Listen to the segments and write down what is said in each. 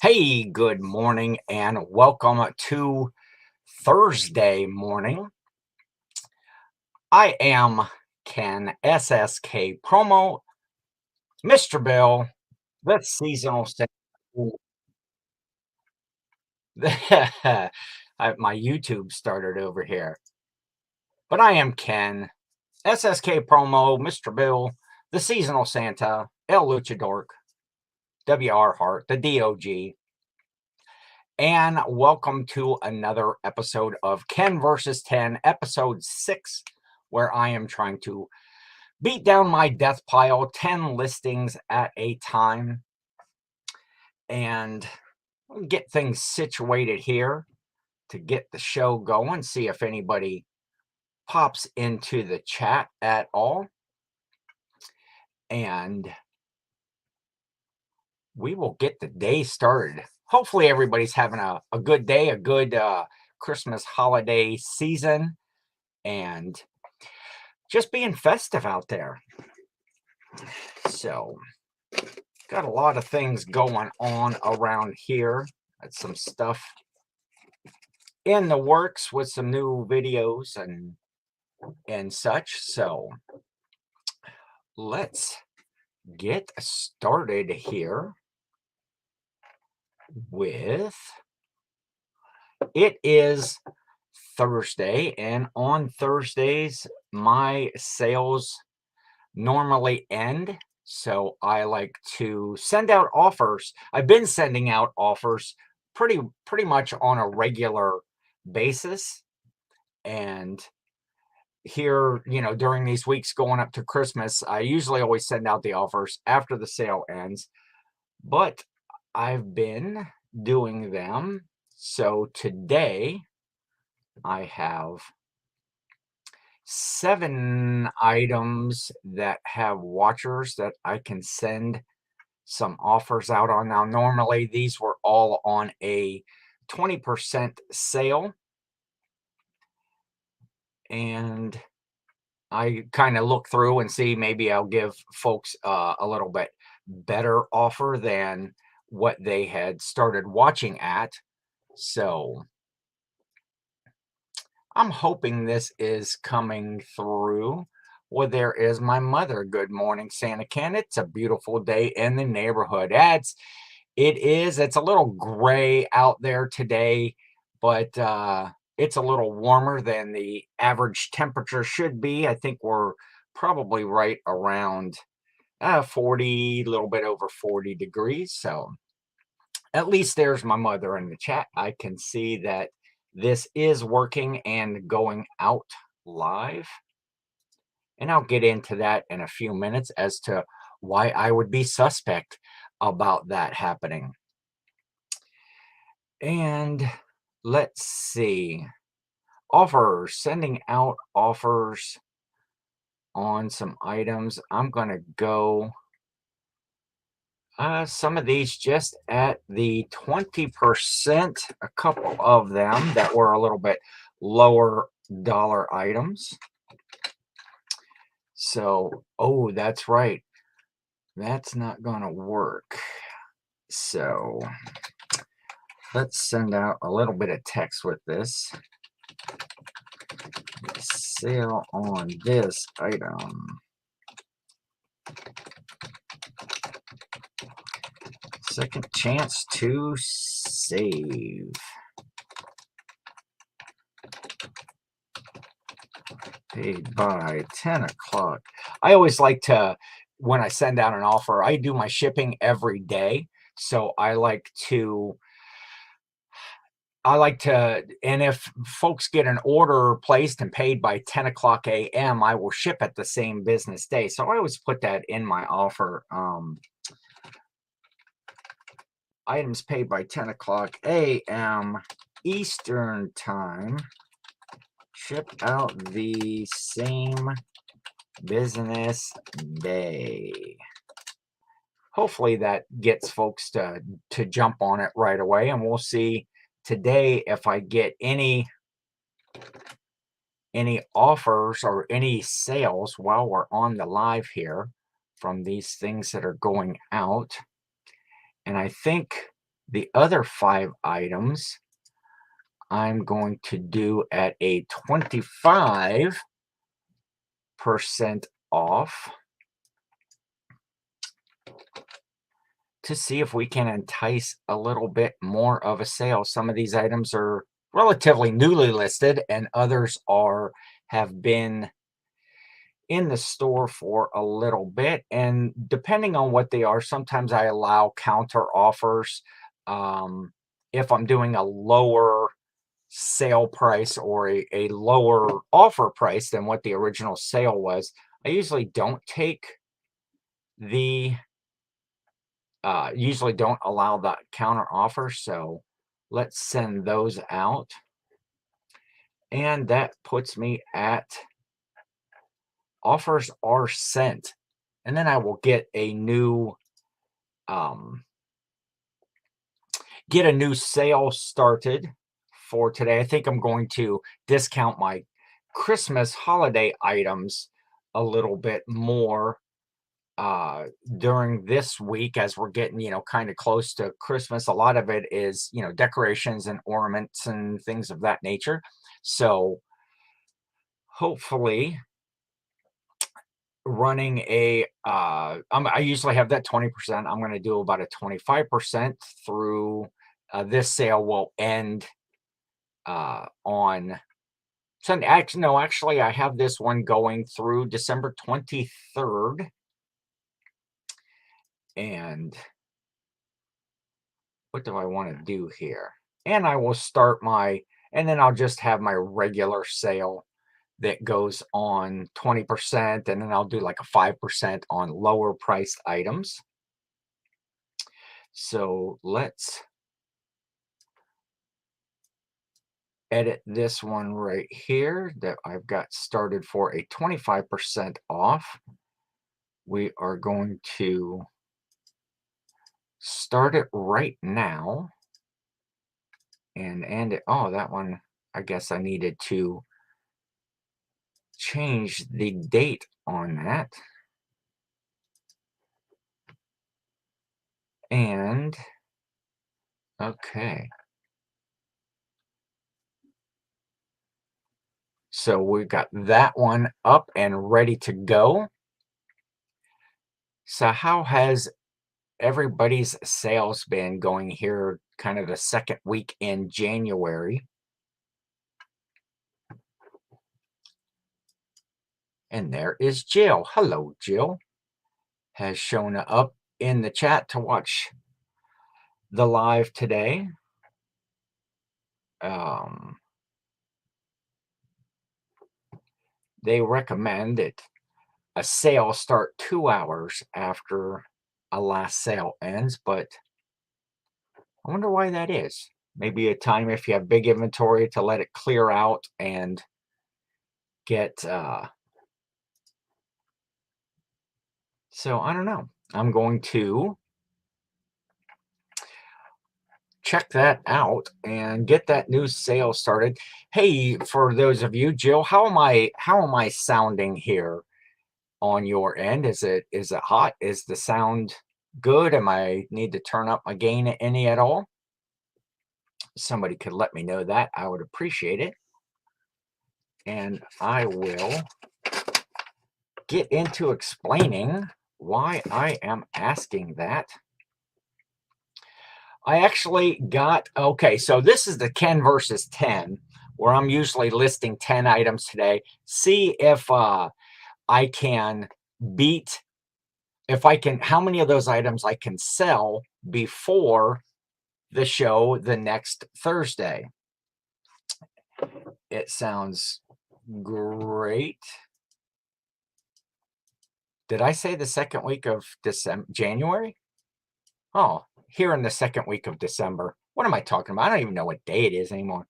Hey, good morning and welcome to Thursday morning. I am Ken SSK Promo, Mr. Bill, the seasonal my YouTube started over here. But I am Ken, SSK Promo, Mr. Bill, the seasonal Santa, El Luchador, WR Hart, the DOG. And welcome to another episode of Ken versus 10, episode 6, where I am trying to beat down my death pile, 10 listings at a time, and get things situated here to get the show going, see if anybody pops into the chat at all. And we will get the day started. Hopefully everybody's having a good day, a good Christmas holiday season, and just being festive out there. So, got a lot of things going on around here. Got some stuff in the works with some new videos and such. So, let's get started here with it is Thursday, and on Thursdays my sales normally end, so I like to send out offers. I've been sending out offers pretty much on a regular basis, and here, during these weeks going up to Christmas, I usually always send out the offers after the sale ends, but I've been doing them. So today I have 7 items that have watchers that I can send some offers out on. Now, normally these were all on a 20% sale, and I kind of look through and see maybe I'll give folks a little bit better offer than what they had started watching at. So I'm hoping this is coming through. Well, there is my mother. Good morning, Santa Ken. It's a beautiful day in the neighborhood. It is. It's a little gray out there today, but it's a little warmer than the average temperature should be. I think we're probably right around 40, a little bit over 40 degrees. So at least there's my mother in the chat. I can see that this is working and going out live. And I'll get into that in a few minutes as to why I would be suspect about that happening. And let's see. Offers, sending out offers on some items. I'm going to go some of these just at the 20%, a couple of them that were a little bit lower dollar items. So, oh, that's right. That's not going to work. So, let's send out a little bit of text with this. Sale on this item. Second chance to save. Paid by 10 o'clock. I always like to, when I send out an offer, I do my shipping every day. So I like to, and if folks get an order placed and paid by 10 o'clock a.m., I will ship it the same business day. So I always put that in my offer. Items paid by 10 o'clock a.m. Eastern time, ship out the same business day. Hopefully that gets folks to jump on it right away, and we'll see today if I get any offers or any sales while we're on the live here from these things that are going out. And I think The other 5 items I'm going to do at a 25% off to see if we can entice a little bit more of a sale. Some of these items are relatively newly listed and others have been in the store for a little bit, and depending on what they are, sometimes I allow counter offers. If I'm doing a lower sale price or a lower offer price than what the original sale was, I usually don't take the usually don't allow the counter offer. So let's send those out, and that puts me at offers are sent, and then I will um, get a new sale started for today. I think I'm going to discount my Christmas holiday items a little bit more during this week as we're getting, kind of close to Christmas. A lot of it is, decorations and ornaments and things of that nature. So hopefully running I usually have that 20%. I'm going to do about a 25% through this sale will end on Sunday. Actually, no, actually, I have this one going through December 23rd. And what do I want to do here? And I will start and then I'll just have my regular sale that goes on 20%, and then I'll do like a 5% on lower priced items. So let's edit this one right here that I've got started for a 25% off. We are going to start it right now and end it. Oh, that one, I guess I needed to change the date on that. And okay. So we got that one up and ready to go. So how has everybody's sales been going here kind of the second week in January? And there is Jill. Hello, Jill. Has shown up in the chat to watch the live today. They recommend that a sale start 2 hours after a last sale ends, but I wonder why that is. Maybe a time if you have big inventory to let it clear out and get so I don't know. I'm going to check that out and get that new sale started. Hey, for those of you, Jill, how am I sounding here on your end? Is it hot? Is the sound good? Am I need to turn up my gain any at all? Somebody could let me know that. I would appreciate it. And I will get into explaining why I am asking that. I actually got, okay, so this is the Ken versus 10, where I'm usually listing 10 items today. See if I can beat, how many of those items I can sell before the show the next Thursday. It sounds great. Did I say the second week of January? Oh, here in the second week of December. What am I talking about? I don't even know what day it is anymore.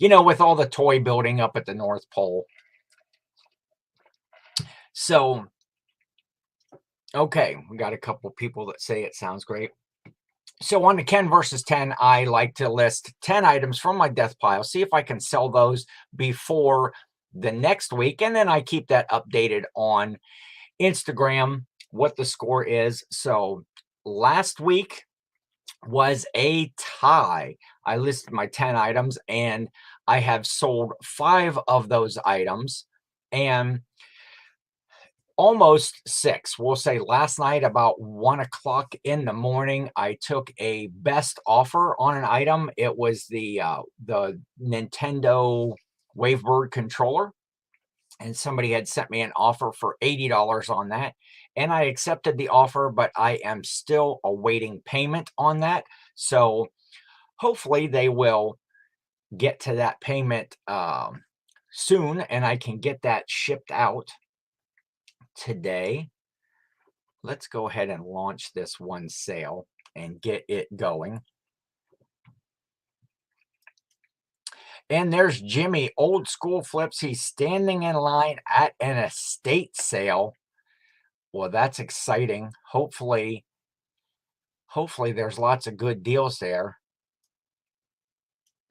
With all the toy building up at the North Pole. So, okay, we got a couple people that say it sounds great. So on the Ken versus 10, I like to list 10 items from my death pile, see if I can sell those before the next week. And then I keep that updated on Instagram, what the score is. So last week, was a tie. I listed my 10 items and I have sold 5 of those items, and almost 6. We'll say last night about 1 o'clock in the morning, I took a best offer on an item. It was the Nintendo Wavebird controller, and somebody had sent me an offer for $80 on that. And I accepted the offer, but I am still awaiting payment on that. So hopefully they will get to that payment soon and I can get that shipped out today. Let's go ahead and launch this one sale and get it going. And there's Jimmy, old school flips. He's standing in line at an estate sale. Well, that's exciting. Hopefully there's lots of good deals there.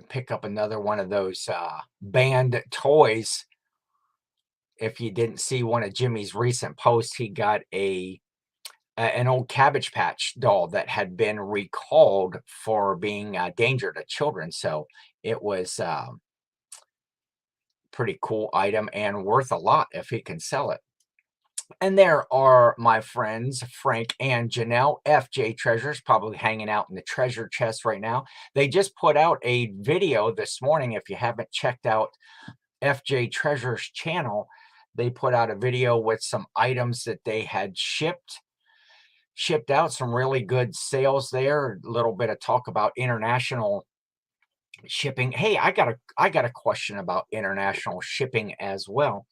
Pick up another one of those band toys. If you didn't see one of Jimmy's recent posts, he got an old Cabbage Patch doll that had been recalled for being a danger to children. So it was pretty cool item and worth a lot if he can sell it. And there are my friends, Frank and Janelle, FJ Treasures, probably hanging out in the treasure chest right now. They just put out a video this morning. If you haven't checked out FJ Treasures channel, they put out a video with some items that they had shipped out, some really good sales there. A little bit of talk about international shipping. Hey, I got a question about international shipping as well.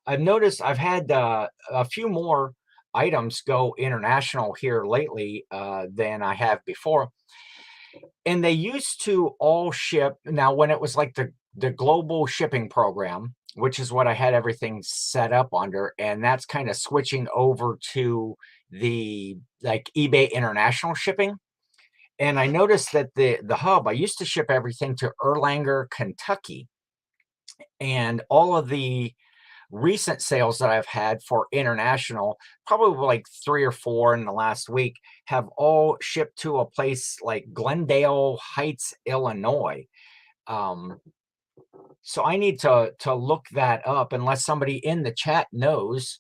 I've noticed I've had a few more items go international here lately than I have before. And they used to all ship. Now, when it was like the global shipping program, which is what I had everything set up under, and that's kind of switching over to the like eBay international shipping. And I noticed that the hub, I used to ship everything to Erlanger, Kentucky, and all of the recent sales that I've had for international, probably like 3 or 4 in the last week, have all shipped to a place like Glendale Heights, Illinois. So I need to look that up unless somebody in the chat knows.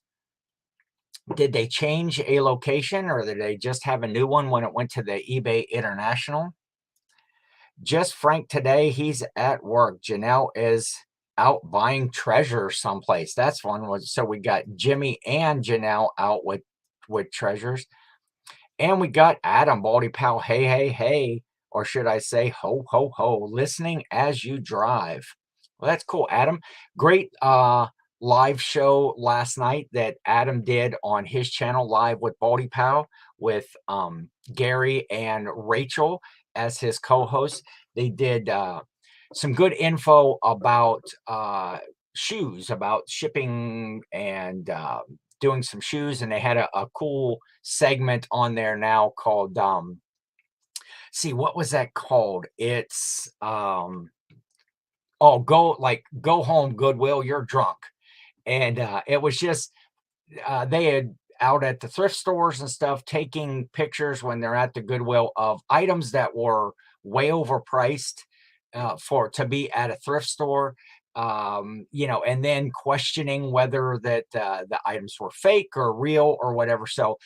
Did they change a location or did they just have a new one when it went to the eBay International? Just Frank today, he's at work. Janelle is out buying treasure someplace. That's fun. So we got Jimmy and Janelle out with treasures. And we got Adam, Baldy Pal, hey, hey, hey, or should I say ho, ho, ho, listening as you drive. Well, that's cool, Adam. Great live show last night that Adam did on his channel, Live with Baldy Pal, with Gary and Rachel as his co-hosts. They did some good info about shoes, about shipping and doing some shoes. And they had a cool segment on there now called, see, what was that called? It's, go home, Goodwill, you're drunk. And it was just, they had out at the thrift stores and stuff, taking pictures when they're at the Goodwill of items that were way overpriced to be at a thrift store, and then questioning whether that the items were fake or real or whatever. So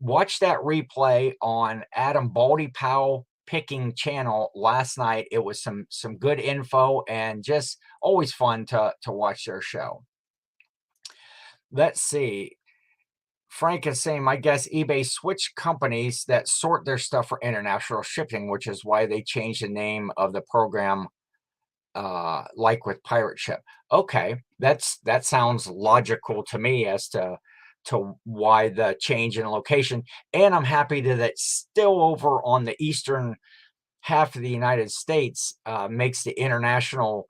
watch that replay on Adam Baldy Powell Picking channel last night. It was some good info and just always fun to watch their show. Let's see. Frank is saying, my guess eBay switched companies that sort their stuff for international shipping, which is why they changed the name of the program, like with Pirate Ship. Okay, that sounds logical to me as to why the change in location. And I'm happy that it's still over on the eastern half of the United States, makes the international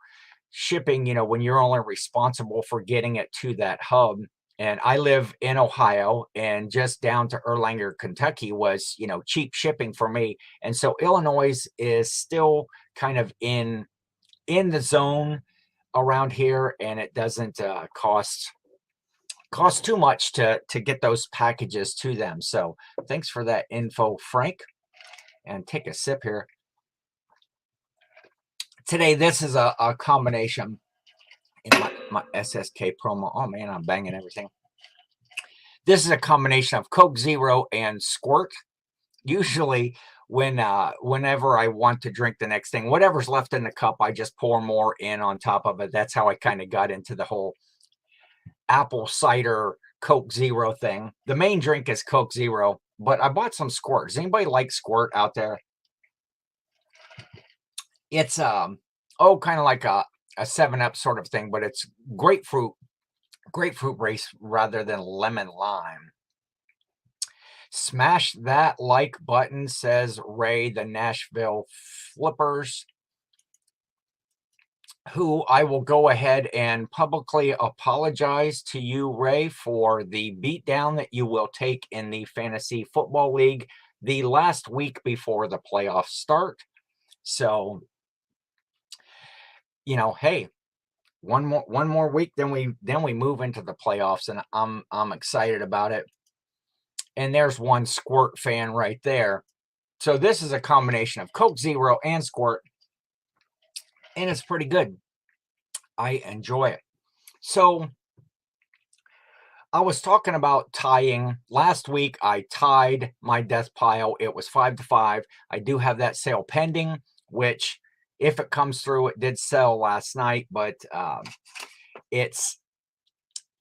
shipping, when you're only responsible for getting it to that hub. And I live in Ohio, and just down to Erlanger, Kentucky was, cheap shipping for me. And so Illinois is still kind of in the zone around here, and it doesn't cost too much to get those packages to them. So thanks for that info, Frank. and take a sip here. Today, this is a combination in my SSK promo. Oh man, I'm banging everything. This is a combination of Coke Zero and Squirt. Usually, whenever I want to drink the next thing, whatever's left in the cup, I just pour more in on top of it. That's how I kind of got into the whole apple cider Coke Zero thing. The main drink is Coke Zero, but I bought some Squirt. Does anybody like Squirt out there? It's kind of like a 7-Up sort of thing, but it's grapefruit race rather than lemon lime. Smash that like button, says Ray, the Nashville Flippers, who I will go ahead and publicly apologize to you, Ray, for the beatdown that you will take in the Fantasy Football League the last week before the playoffs start. So, hey, one more week, then we move into the playoffs, and I'm excited about it. And there's one Squirt fan right there. So this is a combination of Coke Zero and Squirt, and it's pretty good. I enjoy it. So I was talking about tying. Last week, I tied my death pile. It was 5-5. I do have that sale pending, which, if it comes through, it did sell last night, but it's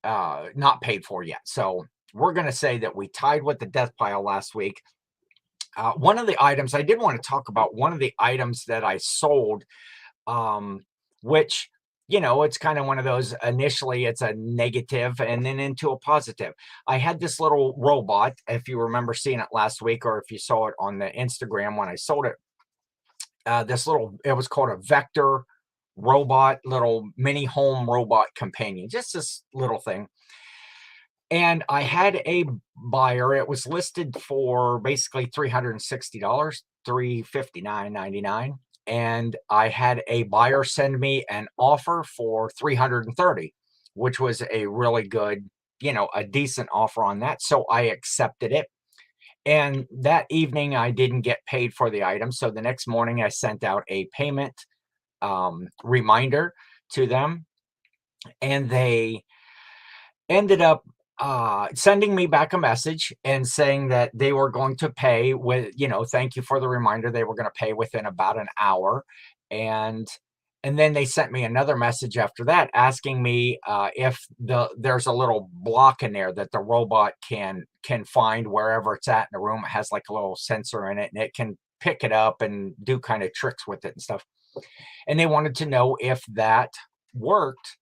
not paid for yet. So we're going to say that we tied with the death pile last week. One of the items, I did want to talk about one of the items that I sold, which, it's kind of one of those, initially it's a negative and then into a positive. I had this little robot, if you remember seeing it last week, or if you saw it on the Instagram when I sold it, it was called a Vector robot, little mini home robot companion, just this little thing. And I had a buyer. It was listed for basically $360, $359.99. And I had a buyer send me an offer for $330, which was a really good, a decent offer on that. So I accepted it. And that evening, I didn't get paid for the item. So the next morning, I sent out a payment reminder to them. And they ended up sending me back a message and saying that they were going to pay with, thank you for the reminder. They were going to pay within about an hour. And then they sent me another message after that asking me if there's a little block in there that the robot can find wherever it's at in the room. It has like a little sensor in it, and it can pick it up and do kind of tricks with it and stuff. And they wanted to know if that worked,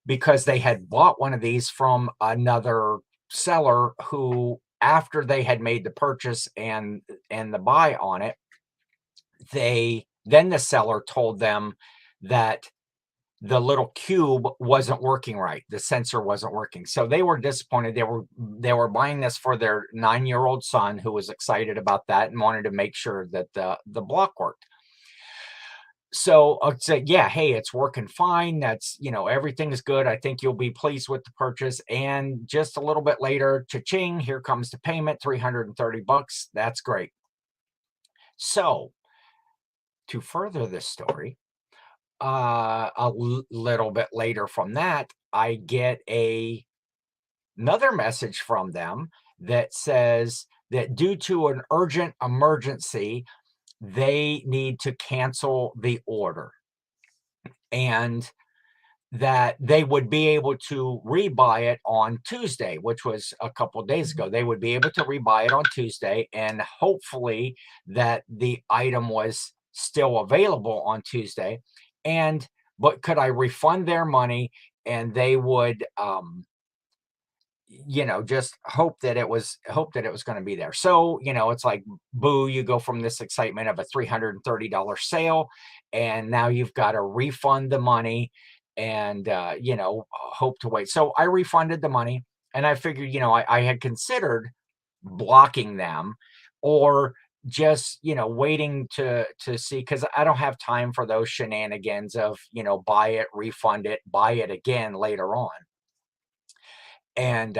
because they had bought one of these from another seller who, after they had made the purchase and the buy on it, then the seller told them that the little cube wasn't working right. The sensor wasn't working. So they were disappointed. They were buying this for their 9-year-old son, who was excited about that and wanted to make sure that the block worked. So I said, yeah, hey, it's working fine. That's, everything is good. I think you'll be pleased with the purchase. And just a little bit later, cha-ching, here comes the payment, $330. That's great. So to further this story, little bit later from that, I get another message from them that says that due to an urgent emergency, they need to cancel the order, and that they would be able to rebuy it on Tuesday, which was a couple of days ago. They would be able to rebuy it on Tuesday, and hopefully that the item was still available on Tuesday. But could I refund their money, and they would just hope that it was going to be there. So, it's like, boo, you go from this excitement of a $330 sale, and now you've got to refund the money and, hope to wait. So I refunded the money, and I figured, I had considered blocking them, or just, waiting to see, because I don't have time for those shenanigans of, buy it, refund it, buy it again later on. And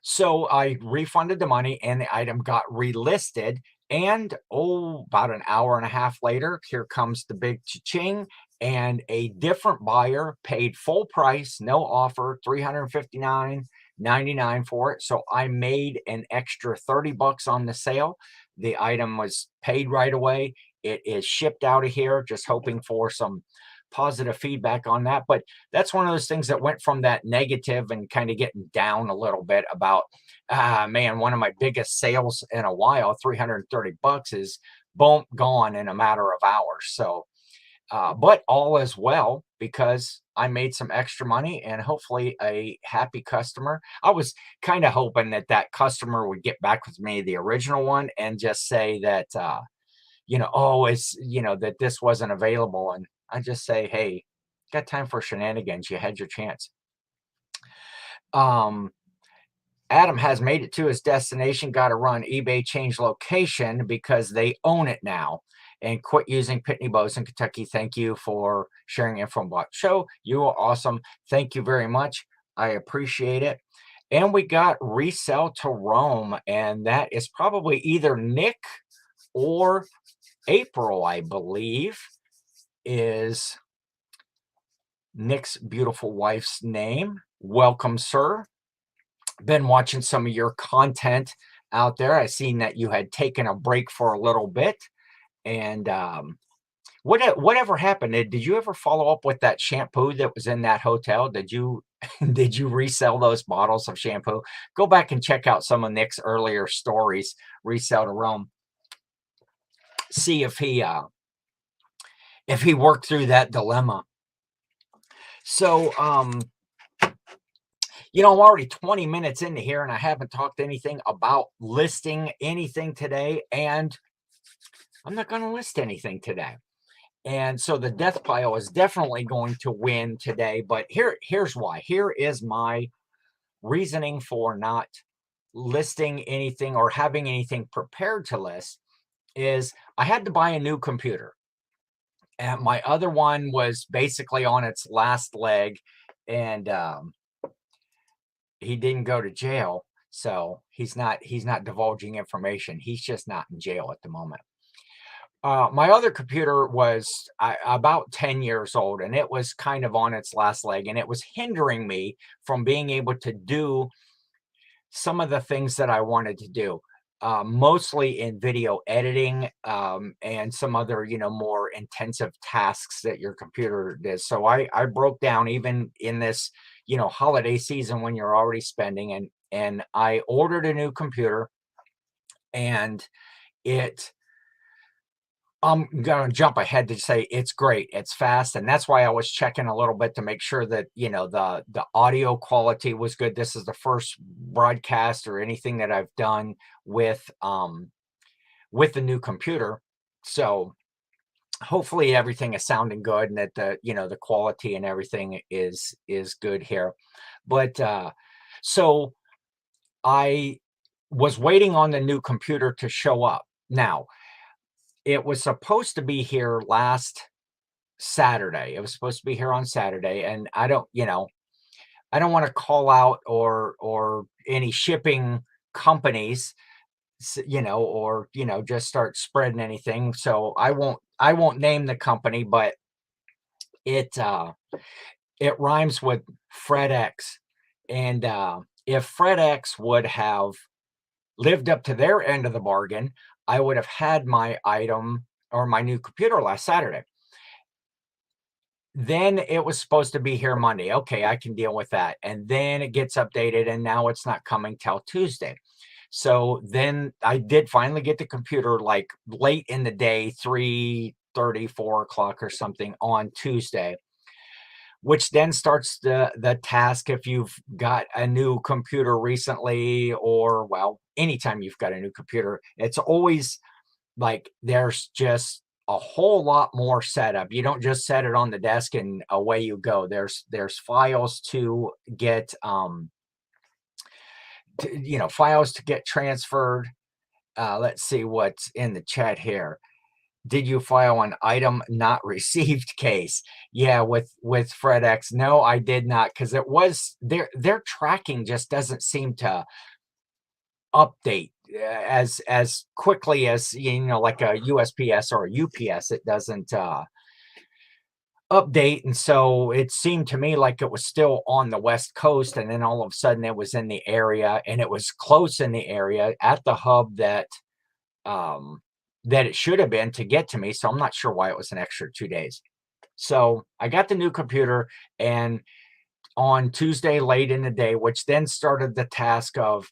so I refunded the money, and the item got relisted. And about an hour and a half later, here comes the big cha-ching, and a different buyer paid full price, no offer, 359.99 for it. So I made an extra 30 bucks on the sale. The item was paid right away. It is shipped out of here, just hoping for some positive feedback on that. But that's one of those things that went from that negative and kind of getting down a little bit about, man, one of my biggest sales in a while, 330 bucks, is boom, gone in a matter of hours. So, but all is well because I made some extra money and hopefully a happy customer. I was kind of hoping that that customer would get back with me, the original one, and just say that, oh, it's, that this wasn't available. And I just say, hey, got time for shenanigans. You had your chance. Um, Adam has made it to his destination. Got to run. eBay changed location because they own it now and quit using Pitney Bowes in Kentucky. Thank you for sharing info about the show. You are awesome. Thank you very much. I appreciate it. And we got Resell to Rome, and that is probably either Nick or April, I believe, is Nick's beautiful wife's name. Welcome, sir. Been watching some of your content out there. I seen that you had taken a break for a little bit. And whatever happened? Did you ever follow up with that shampoo that was in that hotel? Did you did you resell those bottles of shampoo? Go back and check out some of Nick's earlier stories, Resell to Rome. See if he worked through that dilemma. So I'm already 20 minutes into here and I haven't talked anything about listing anything today, and I'm not going to list anything today. And so the death pile is definitely going to win today, but here's why. Here is my reasoning for not listing anything or having anything prepared to list is I had to buy a new computer. And my other one was basically on its last leg, and he didn't go to jail, so he's not divulging information. He's just not in jail at the moment. My other computer was about 10 years old, and it was kind of on its last leg, and it was hindering me from being able to do some of the things that I wanted to do, mostly in video editing, and some other, more intensive tasks that your computer does. So I broke down even in this, holiday season when you're already spending, and I ordered a new computer, and I'm going to jump ahead to say it's great. It's fast. And that's why I was checking a little bit to make sure that, the audio quality was good. This is the first broadcast or anything that I've done with the new computer. So hopefully everything is sounding good and that the quality and everything is good here. But so I was waiting on the new computer to show up. Now, it was supposed to be here last Saturday. It was supposed to be here on Saturday, and I don't want to call out or any shipping companies, or just start spreading anything. So I won't name the company, but it rhymes with FredX, and if FredX would have lived up to their end of the bargain, I would have had my item or my new computer last Saturday. Then it was supposed to be here Monday. Okay, I can deal with that. And then it gets updated, and now it's not coming till Tuesday. So then I did finally get the computer like late in the day, 3:30, 4 o'clock or something on Tuesday, which then starts the task if you've got a new computer recently, or, well, anytime you've got a new computer, it's always like there's just a whole lot more setup. You don't just set it on the desk and away you go. There's files to get, files to get transferred. Let's see what's in the chat here. Did you file an item not received case? Yeah, with FredEx. No, I did not, because it was their tracking just doesn't seem to update as quickly as, like a USPS or a UPS. It doesn't update, and so it seemed to me like it was still on the West Coast, and then all of a sudden it was in the area, and it was close in the area at the hub um, that it should have been to get to me. So I'm not sure why it was an extra 2 days. So I got the new computer, and on Tuesday late in the day, which then started the task of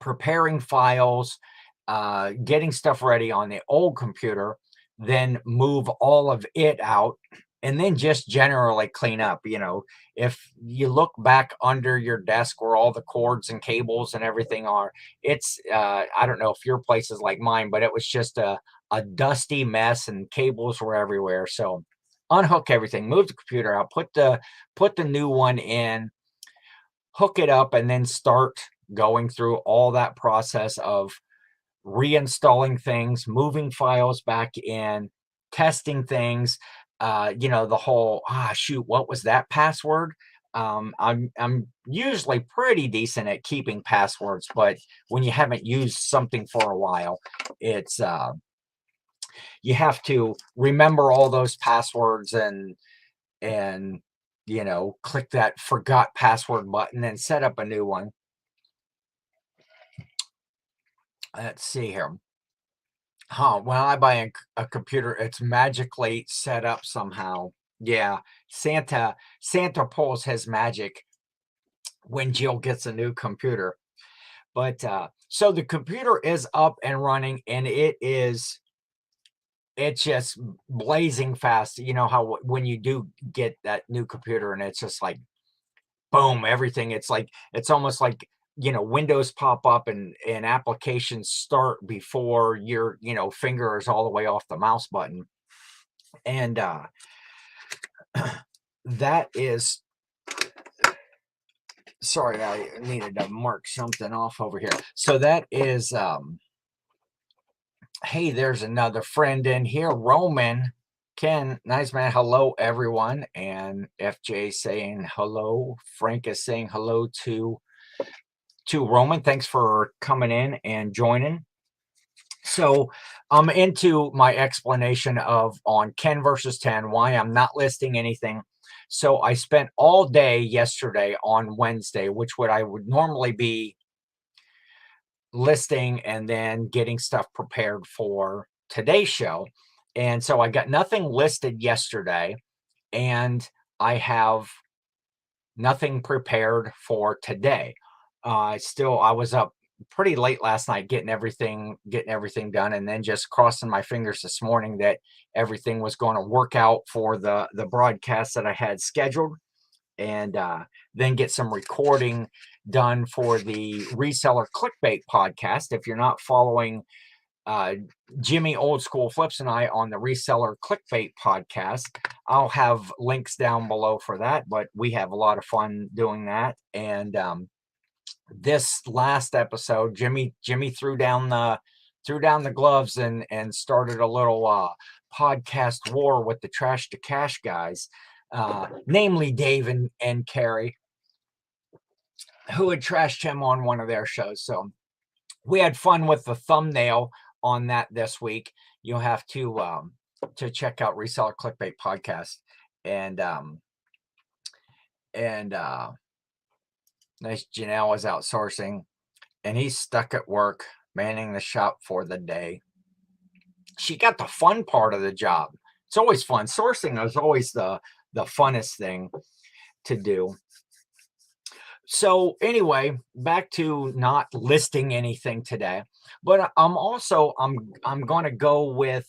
preparing files, getting stuff ready on the old computer, then move all of it out, and then just generally clean up. If you look back under your desk where all the cords and cables and everything are, it's, I don't know if your place is like mine, but it was just a dusty mess and cables were everywhere. So unhook everything, move the computer out, put the new one in, hook it up, and then start going through all that process of reinstalling things, moving files back in, testing things, the whole, shoot, what was that password? I'm usually pretty decent at keeping passwords, but when you haven't used something for a while, it's you have to remember all those passwords, and click that forgot password button and set up a new one. Let's see here. When I buy a computer, it's magically set up somehow. Yeah, Santa pulls his magic when Jill gets a new computer. But so the computer is up and running, and it's just blazing fast. You know how when you do get that new computer and it's just like boom, everything. It's almost like, windows pop up, and applications start before your, finger is all the way off the mouse button. And that is, sorry, I needed to mark something off over here. So that is, hey, there's another friend in here, Roman. Ken, nice man. Hello, everyone. And FJ saying hello. Frank is saying hello to Roman. Thanks for coming in and joining. So I'm into my explanation of on Ken versus 10, why I'm not listing anything. So I spent all day yesterday on Wednesday, which I would normally be listing and then getting stuff prepared for today's show. And so I got nothing listed yesterday, and I have nothing prepared for today. I was up pretty late last night getting everything done, and then just crossing my fingers this morning that everything was going to work out for the broadcast that I had scheduled, and then get some recording done for the Reseller Clickbait podcast. If you're not following Jimmy Old School Flips and I on the Reseller Clickbait podcast, I'll have links down below for that, but we have a lot of fun doing that. And this last episode, Jimmy threw down the gloves and started a little podcast war with the Trash to Cash guys, namely Dave and Carrie, who had trashed him on one of their shows. So we had fun with the thumbnail on that this week. You'll have to check out Reseller Clickbait podcast, and nice. Janelle is outsourcing, and he's stuck at work manning the shop for the day. She got the fun part of the job. It's always fun. Sourcing is always the funnest thing to do. So anyway, back to not listing anything today, but I'm going to go with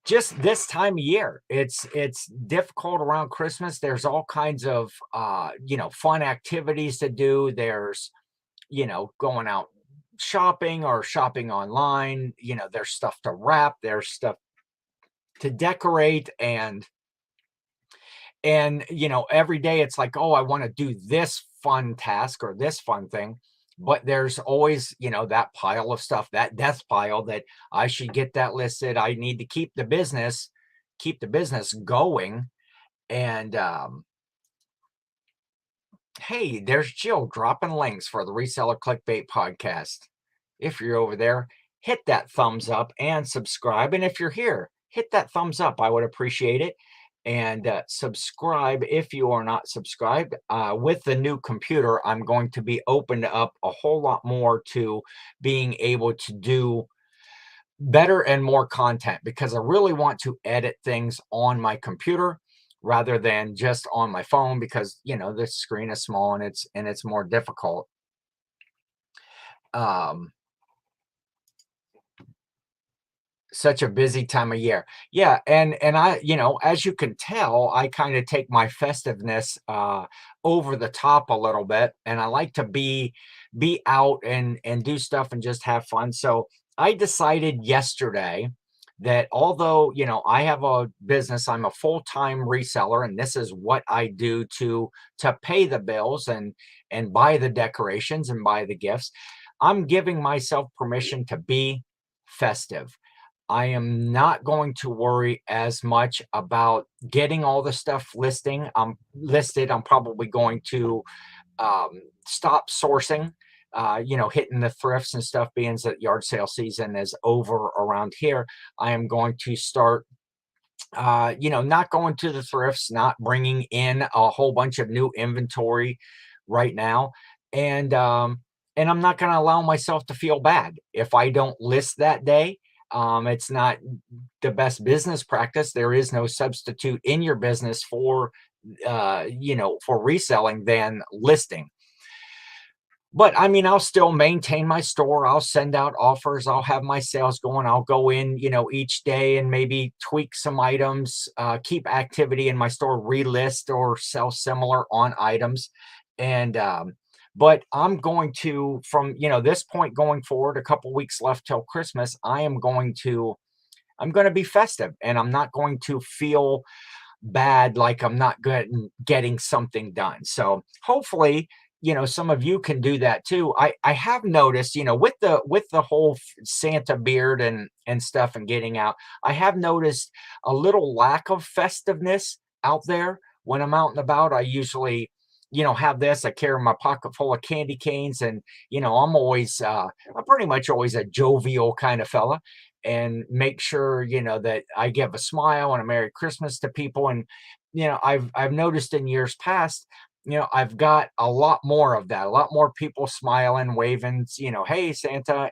just this time of year. It's difficult around Christmas. There's all kinds of fun activities to do. There's going out shopping or shopping online. There's stuff to wrap, there's stuff to decorate, and every day it's like, oh, I want to do this fun task or this fun thing, but there's always that pile of stuff, that death pile, that I should get that listed. I need to keep the business going. And Hey, there's Jill dropping links for the Reseller Clickbait podcast. If you're over there, hit that thumbs up and subscribe. And if you're here, hit that thumbs up. I would appreciate it. And subscribe if you are not subscribed. With the new computer, I'm going to be opened up a whole lot more to being able to do better and more content because I really want to edit things on my computer rather than just on my phone because the screen is small and it's more difficult. Um, Such a busy time of year. Yeah, and I, as you can tell, I kind of take my festiveness over the top a little bit, and I like to be out and do stuff and just have fun. So I decided yesterday that although, I have a business, I'm a full-time reseller, and this is what I do to pay the bills and buy the decorations and buy the gifts. I'm giving myself permission to be festive. I am not going to worry as much about getting all the stuff listed. I'm probably going to stop sourcing, hitting the thrifts and stuff, being that yard sale season is over around here. I am going to start, not going to the thrifts, not bringing in a whole bunch of new inventory right now. And I'm not going to allow myself to feel bad if I don't list that day. It's not the best business practice. There is no substitute in your business for reselling than listing. But I mean, I'll still maintain my store. I'll send out offers. I'll have my sales going. I'll go in, each day and maybe tweak some items, keep activity in my store, relist or sell similar on items. But I'm going to, from, this point going forward, a couple weeks left till Christmas, I'm going to be festive and I'm not going to feel bad like I'm not getting something done. So hopefully, some of you can do that too. I have noticed, with the whole Santa beard and stuff and getting out, I have noticed a little lack of festiveness out there when I'm out and about. I usually have this. I carry my pocket full of candy canes, and I'm pretty much always a jovial kind of fella, and make sure that I give a smile and a Merry Christmas to people. And I've noticed in years past, I've got a lot more of that, a lot more people smiling, waving, hey Santa,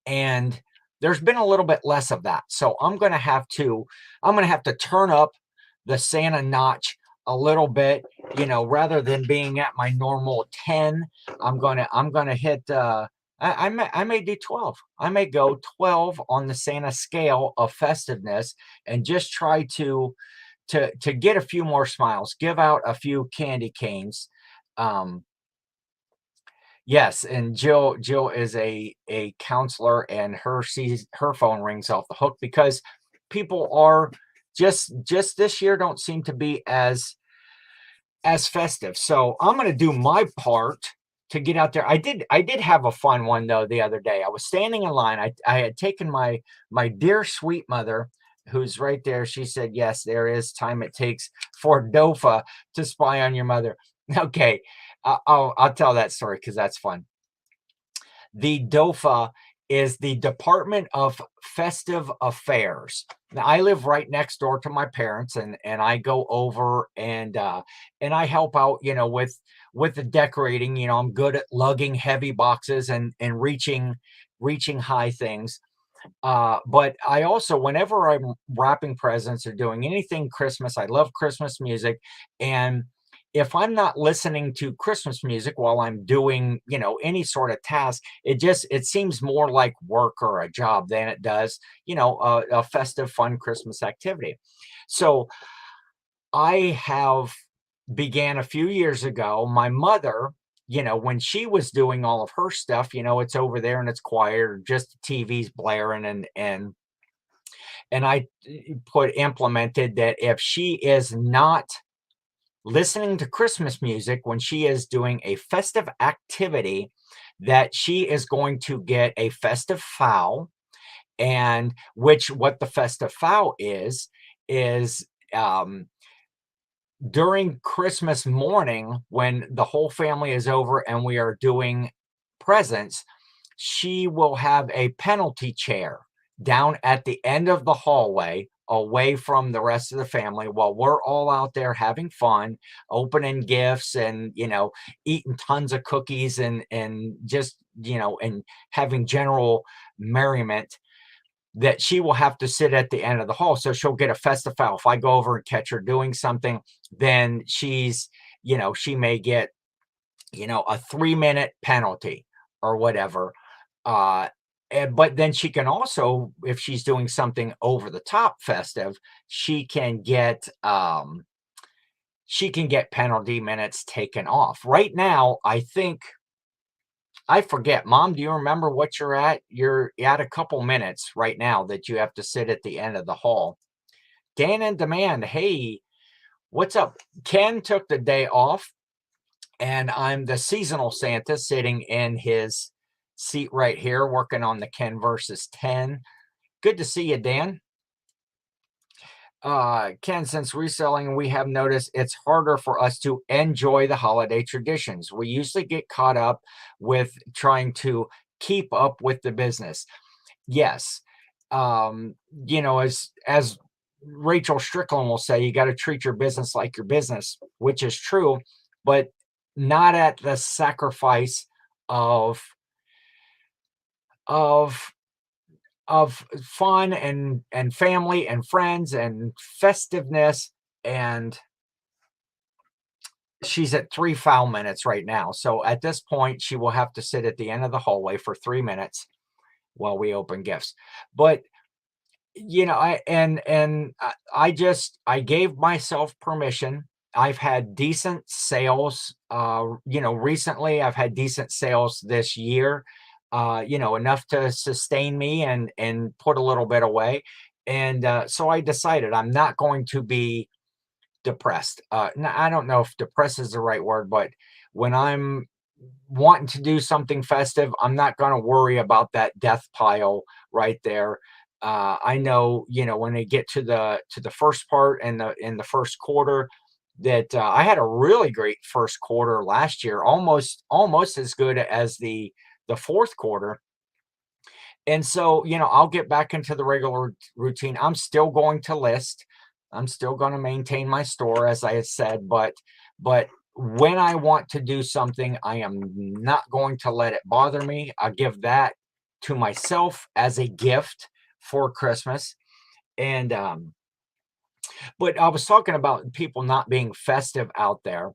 and there's been a little bit less of that. So I'm gonna have to turn up the Santa notch a little bit, rather than being at my normal 10. I'm gonna hit I may do 12. I may go 12 on the Santa scale of festiveness and just try to get a few more smiles, give out a few candy canes. Um, yes, and Jill is a counselor, and her phone rings off the hook because people are just this year don't seem to be as festive. So I'm going to do my part to get out there. I did have a fun one though the other day. I was standing in line. I had taken my dear sweet mother, who's right there. She said, "Yes, there is time it takes for DOFA to spy on your mother." Okay, I'll tell that story because that's fun. The DOFA is the Department of Festive Affairs. Now, I live right next door to my parents, and I go over and I help out, with the decorating. I'm good at lugging heavy boxes and reaching high things. But I also, whenever I'm wrapping presents or doing anything Christmas, I love Christmas music. And if I'm not listening to Christmas music while I'm doing, any sort of task, it seems more like work or a job than it does, a festive, fun Christmas activity. So I have began a few years ago. My mother, when she was doing all of her stuff, it's over there and it's quiet, or just the TV's blaring, and I implemented that if she is not listening to Christmas music when she is doing a festive activity, that she is going to get a festive foul. And what the festive foul is um during Christmas morning, when the whole family is over and we are doing presents, she will have a penalty chair down at the end of the hallway away from the rest of the family while we're all out there having fun, opening gifts and, eating tons of cookies and just, and having general merriment, that she will have to sit at the end of the hall. So she'll get a festifal. If I go over and catch her doing something, then she may get, a 3-minute penalty or whatever. But then she can also, if she's doing something over the top festive, she can get penalty minutes taken off. Right now, I forget. Mom, do you remember what you're at? You're at a couple minutes right now that you have to sit at the end of the hall. Dan and Demand, hey, what's up? Ken took the day off, and I'm the seasonal Santa sitting in his seat right here, working on the Ken versus 10. Good to see you, Dan. Ken, since reselling, we have noticed it's harder for us to enjoy the holiday traditions. We usually get caught up with trying to keep up with the business. Yes. As Rachel Strickland will say, you got to treat your business like your business, which is true, but not at the sacrifice of of of fun and family and friends and festiveness. And she's at 3 foul minutes right now. So at this point, she will have to sit at the end of the hallway for 3 minutes while we open gifts. But I gave myself permission. I've had decent sales, recently. I've had decent sales this year, enough to sustain me and put a little bit away. And so I decided I'm not going to be depressed. I don't know if depressed is the right word, but when I'm wanting to do something festive, I'm not going to worry about that death pile right there. I know, when they get to the first part and in the first quarter, that I had a really great first quarter last year, almost as good as the fourth quarter. And so, I'll get back into the regular routine. I'm still going to list. I'm still going to maintain my store, as I had said, but when I want to do something, I am not going to let it bother me. I give that to myself as a gift for Christmas. And but I was talking about people not being festive out there.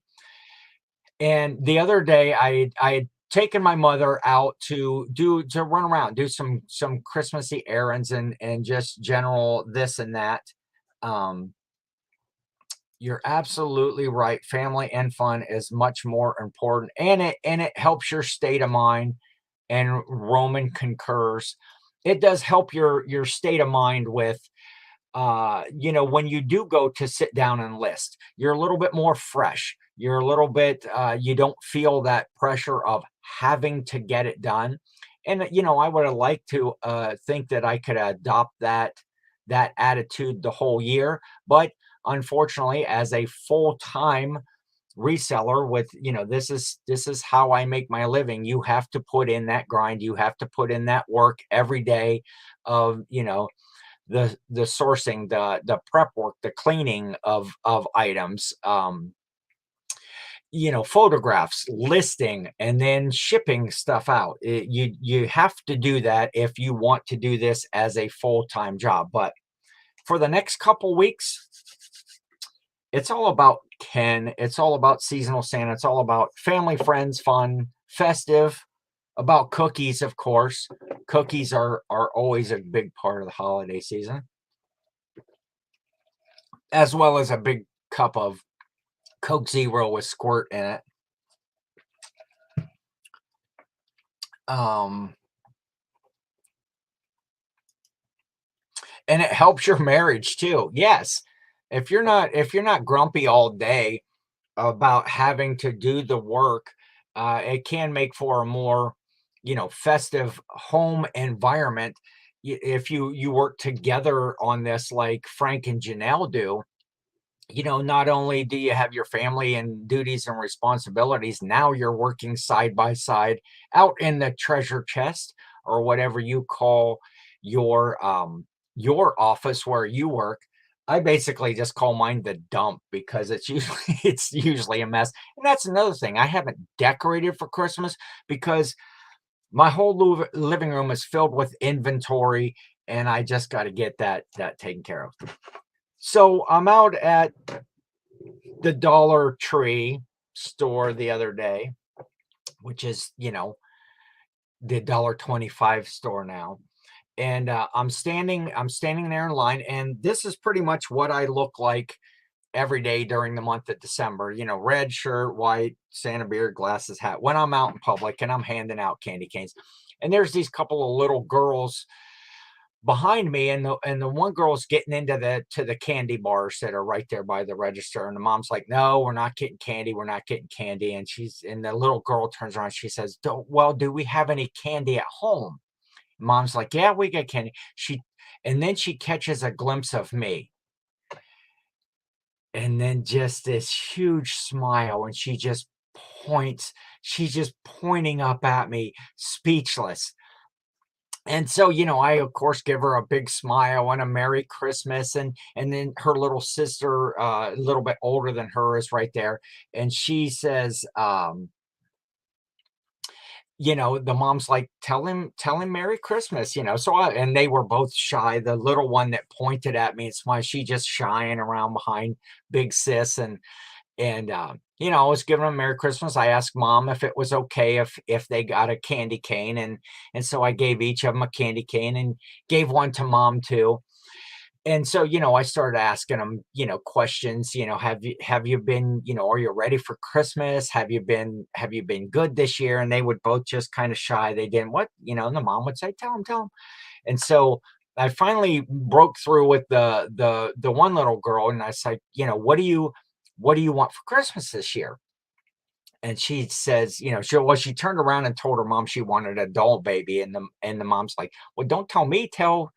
And the other day I had taken my mother out to run around, do some Christmassy errands and just general this and that. Um, you're absolutely right. Family and fun is much more important, and it helps your state of mind. And Roman concurs. It does help your state of mind with when you do go to sit down and list, you're a little bit more fresh. You're a little bit, you don't feel that pressure of having to get it done. And, I would have liked to think that I could adopt that attitude the whole year. But unfortunately, as a full-time reseller with, this is how I make my living. You have to put in that grind. You have to put in that work every day of, the sourcing, the prep work, the cleaning of items, photographs, listing, and then shipping stuff out. You have to do that if you want to do this as a full-time job. But for the next couple weeks, it's all about Ken. It's all about seasonal Santa. It's all about family, friends, fun, festive, about cookies, of course. Cookies are always a big part of the holiday season, as well as a big cup of Coke Zero with squirt in it. And it helps your marriage too. Yes. If you're not grumpy all day about having to do the work, it can make for a more, festive home environment. If you work together on this, like Frank and Janelle do, not only do you have your family and duties and responsibilities, now you're working side by side out in the treasure chest, or whatever you call your office where you work. I basically just call mine the dump because it's usually a mess. And that's another thing. I haven't decorated for Christmas because my whole living room is filled with inventory, and I just got to get that taken care of. So I'm out at the Dollar Tree store the other day, which is, the $1.25 store now. And I'm standing there in line, and this is pretty much what I look like every day during the month of December. Red shirt, white, Santa beard, glasses, hat. When I'm out in public and I'm handing out candy canes, and there's these couple of little girls behind me, and the one girl's getting into the candy bars that are right there by the register, and the mom's like, no, we're not getting candy, we're not getting candy. And the little girl turns around, she says, well, do we have any candy at home? Mom's like, yeah, we get candy. And then she catches a glimpse of me, and then just this huge smile, and she's just pointing up at me, speechless. And so, I of course give her a big smile and a Merry Christmas. And then her little sister, a little bit older than her, is right there. And she says, the mom's like, tell him Merry Christmas. And they were both shy. The little one that pointed at me and smiled, she just shying around behind big sis. And I was giving them Merry Christmas. I asked mom if it was okay if they got a candy cane, and so I gave each of them a candy cane and gave one to mom too. And so, I started asking them, questions. Have you been, are you ready for Christmas? Have you been good this year? And they would both just kind of shy. They didn't what, and the mom would say, tell them. And so I finally broke through with the one little girl, and I said, what do you want for Christmas this year? And she says, she turned around and told her mom she wanted a doll baby, and the mom's like, well, don't tell me, tell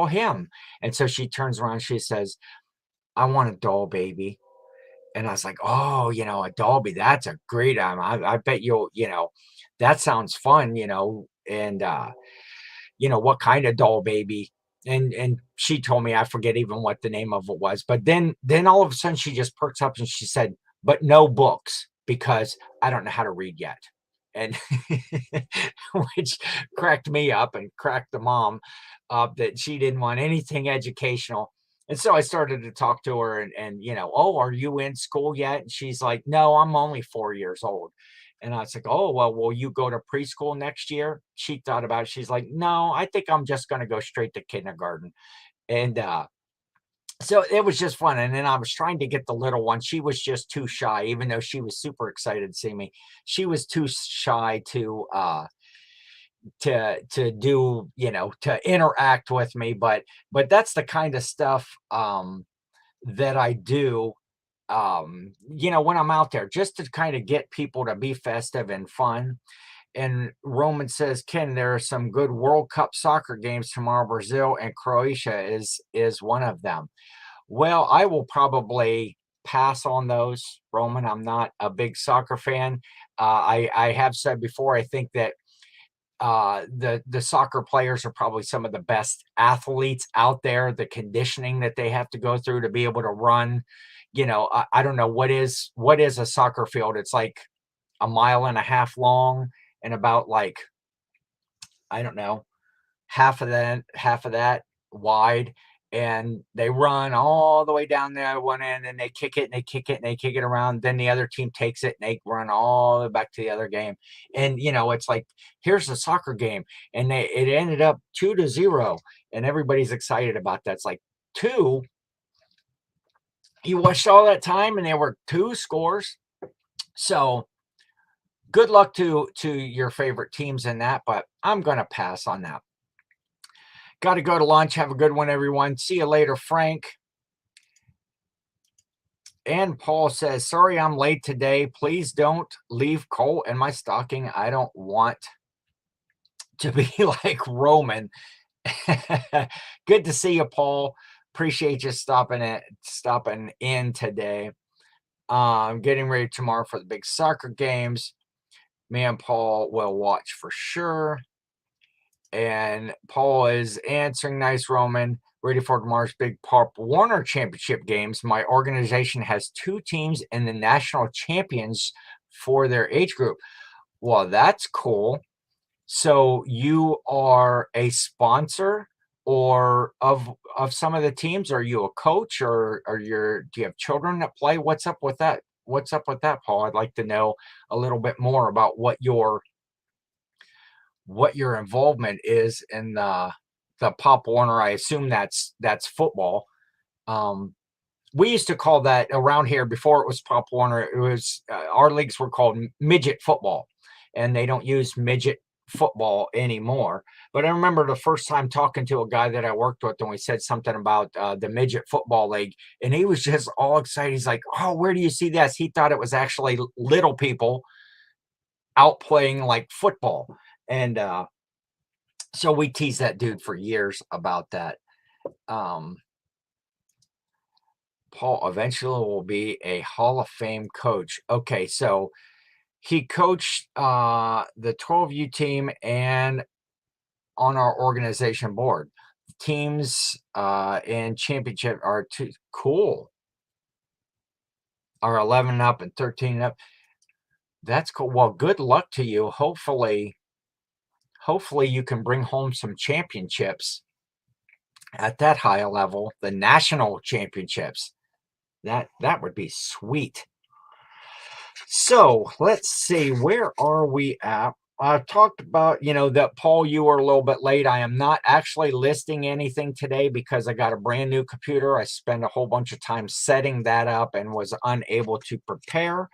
him. And so she turns around, she says, I want a doll baby. And I was like, oh, a doll baby, that's a great I bet that sounds fun, and what kind of doll baby. And she told me, I forget even what the name of it was. But then all of a sudden she just perks up and she said, but no books, because I don't know how to read yet. And which cracked me up and cracked the mom up, that she didn't want anything educational. And so I started to talk to her, and oh, are you in school yet? And she's like, no, I'm only 4 years old. And I was like, oh, well, will you go to preschool next year? She thought about it. She's like, no, I think I'm just going to go straight to kindergarten. And so it was just fun. And then I was trying to get the little one. She was just too shy, even though she was super excited to see me. She was too shy to do, to interact with me. But that's the kind of stuff that I do, when I'm out there, just to kind of get people to be festive and fun. And Roman says, Ken, there are some good World Cup soccer games tomorrow. Brazil and Croatia is one of them. Well, I will probably pass on those, Roman. I'm not a big soccer fan. I have said before, I think that the soccer players are probably some of the best athletes out there. The conditioning that they have to go through to be able to run, I don't know, what is a soccer field. It's like a mile and a half long, and about, like, I don't know, half of that wide. And they run all the way down there one end, and they kick it and they kick it and they kick it around. Then the other team takes it and they run all the way back to the other game. And it's like, here's the soccer game. And it ended up 2-0. And everybody's excited about that. It's like, two, you watched all that time and there were two scores. So good luck to your favorite teams in that, but I'm going to pass on that. Got to go to lunch. Have a good one, everyone. See you later, Frank. And Paul says, sorry I'm late today. Please don't leave coal in my stocking. I don't want to be like Roman. Good to see you, Paul. Appreciate you stopping in today. I'm getting ready tomorrow for the big soccer games. Me and Paul will watch for sure. And Paul is answering, nice Roman, ready for tomorrow's big Pop Warner Championship games. My organization has 2 teams in the national champions for their age group. Well, that's cool. So you are a sponsor or of some of the teams? Are you a coach, or do you have children that play? What's up with that? What's up with that, Paul? I'd like to know a little bit more about what your involvement is in the Pop Warner. I assume that's football. We used to call that around here before it was Pop Warner. It was our leagues were called midget football, and they don't use midget football anymore. But I remember the first time talking to a guy that I worked with, and we said something about the midget football league, and he was just all excited. He's like, "Oh, where do you see this?" He thought it was actually little people out playing like football, and so we teased that dude for years about that. Paul eventually will be a Hall of Fame coach. Okay, so he coached the 12U team and on our organization board. Teams in championship are too cool. Are 11 up and 13 up. That's cool. Well, good luck to you. Hopefully you can bring home some championships at that high level, the national championships. That would be sweet. So let's see, where are we at? I've talked about, that Paul, you were a little bit late. I am not actually listing anything today because I got a brand new computer. I spent a whole bunch of time setting that up and was unable to prepare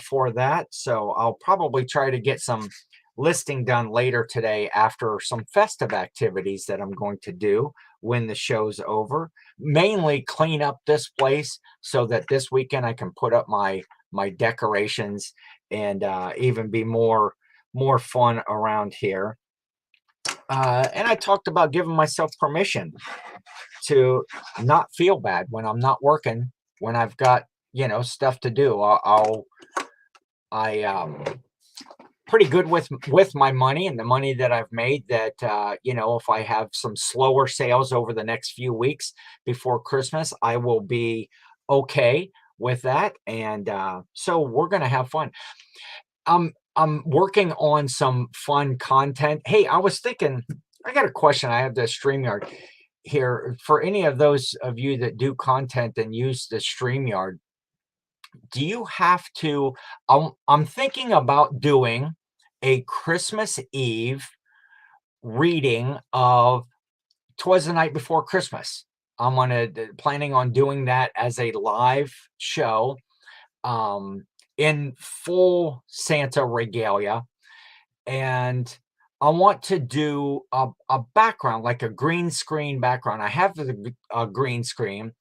for that. So I'll probably try to get some listing done later today after some festive activities that I'm going to do when the show's over. Mainly clean up this place so that this weekend I can put up my decorations and even be more fun around here. And I talked about giving myself permission to not feel bad when I'm not working, when I've got stuff to do. I pretty good with my money and the money that I've made, that if I have some slower sales over the next few weeks before Christmas, I will be okay with that. And so we're gonna have fun. I'm working on some fun content. Hey, I was thinking, I got a question. I have the StreamYard here for any of those of you that do content and use the StreamYard. Do you have to? I'm thinking about doing a Christmas Eve reading of "'Twas the Night Before Christmas." I'm planning on doing that as a live show, in full Santa regalia, and I want to do a background, like a green screen background. I have a green screen,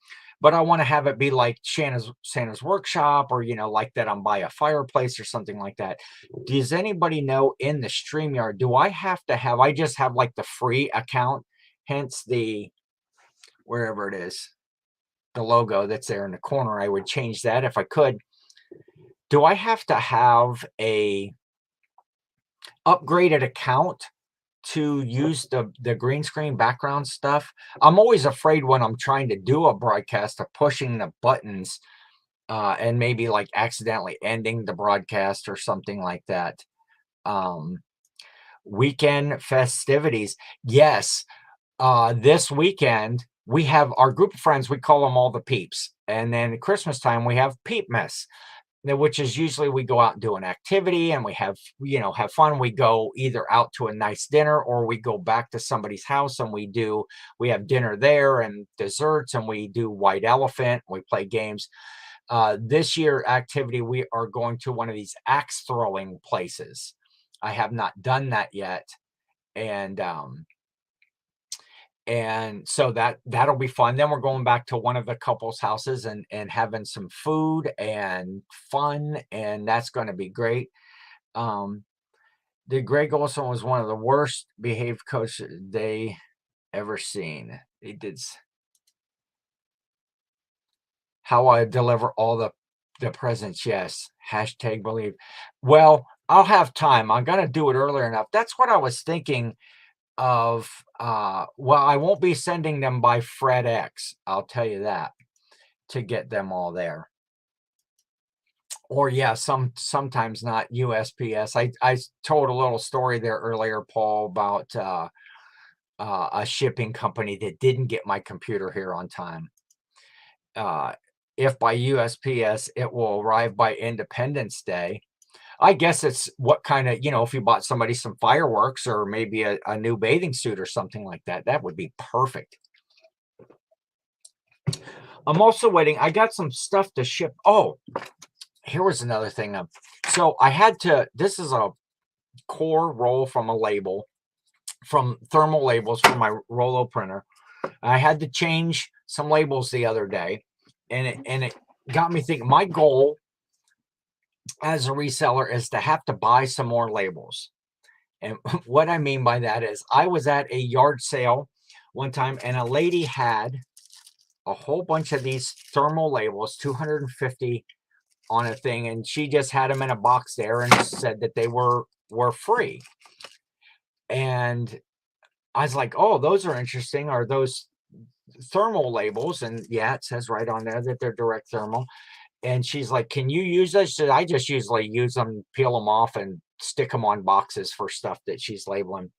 but I want to have it be like Santa's workshop, or like that I'm by a fireplace or something like that. Does anybody know in the StreamYard, do I have to have, I just have like the free account, hence the, wherever it is, the logo that's there in the corner? I would change that if I could. Do I have to have a upgraded account to use the green screen background stuff? I'm always afraid when I'm trying to do a broadcast of pushing the buttons and maybe like accidentally ending the broadcast or something like that. Weekend festivities. Yes. This weekend we have our group of friends. We call them all the peeps. And then at Christmas time we have Peep Mess, which is usually we go out and do an activity and we have fun. We go either out to a nice dinner, or we go back to somebody's house and we have dinner there and desserts, and we do white elephant. We play games. This year activity, we are going to one of these axe throwing places. I have not done that yet. And so that'll be fun. Then we're going back to one of the couple's houses and having some food and fun, and that's going to be great. Greg Olson was one of the worst behaved coaches they ever seen. He did. how I deliver all the presents. Yes. Hashtag believe. Well, I'll have time. I'm gonna do it earlier enough. That's what I was thinking of. Well, I won't be sending them by FedEx. I'll tell you that, to get them all there. Or yeah, sometimes not USPS. I told a little story there earlier, Paul, about a shipping company that didn't get my computer here on time. Uh, if by USPS it will arrive by Independence Day, I guess it's what kind of, if you bought somebody some fireworks or maybe a new bathing suit or something like that, that would be perfect. I'm also waiting. I got some stuff to ship. Oh, here was another thing. So I had to, this is a core roll from a label, from thermal labels for my Rollo printer. I had to change some labels the other day, and it got me thinking. My goal as a reseller is to have to buy some more labels. And what I mean by that is I was at a yard sale one time, and a lady had a whole bunch of these thermal labels, 250 on a thing, and she just had them in a box there and said that they were free. And I was like, oh, those are interesting. Are those thermal labels? And yeah, it says right on there that they're direct thermal. And she's like, can you use those? She said, I just usually use them, peel them off, and stick them on boxes for stuff that she's labeling.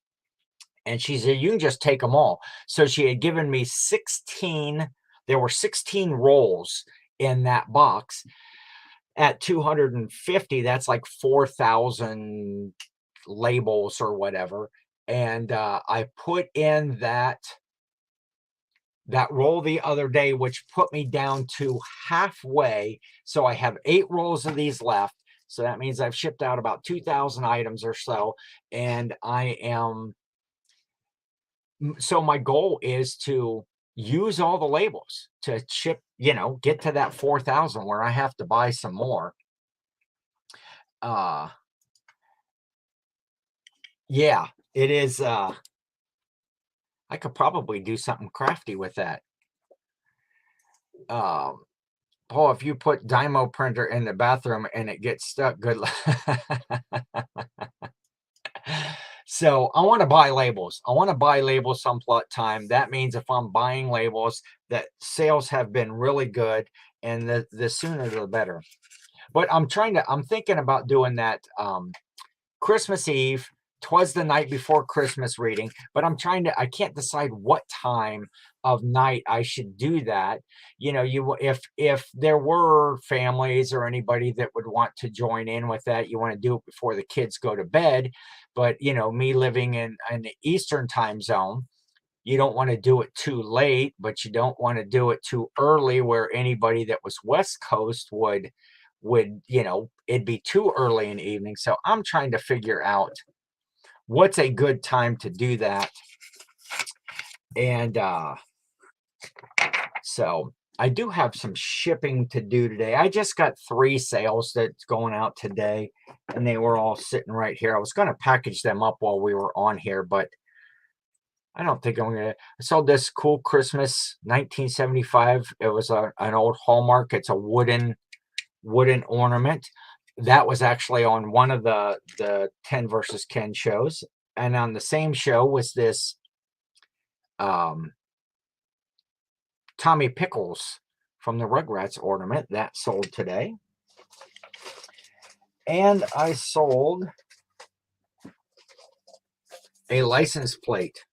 And she said, you can just take them all. So she had given me 16. There were 16 rolls in that box. At 250, that's like 4,000 labels or whatever. And I put in that roll the other day, which put me down to halfway. So I have 8 rolls of these left. So that means I've shipped out about 2,000 items or so. And so my goal is to use all the labels to ship, get to that 4,000 where I have to buy some more. Yeah, it is. I could probably do something crafty with that. Paul, if you put Dymo printer in the bathroom and it gets stuck, good luck. So I want to buy labels. I want to buy labels some time. That means if I'm buying labels, that sales have been really good, and the sooner the better. But I'm thinking about doing that Christmas Eve. 'Twas the night before Christmas reading, but I can't decide what time of night I should do that. If there were families or anybody that would want to join in with that, you want to do it before the kids go to bed. But, me living in the Eastern time zone, you don't want to do it too late, but you don't want to do it too early where anybody that was West Coast would, it'd be too early in the evening. So I'm trying to figure out what's a good time to do that. And so I do have some shipping to do today. I just got 3 sales that's going out today, and they were all sitting right here. I was going to package them up while we were on here, but I don't think I'm going to. I sold this cool Christmas 1975. It was an old Hallmark. It's a wooden ornament. That was actually on one of the 10 versus Ken shows. And on the same show was this Tommy Pickles from the Rugrats ornament that sold today. And I sold a license plate,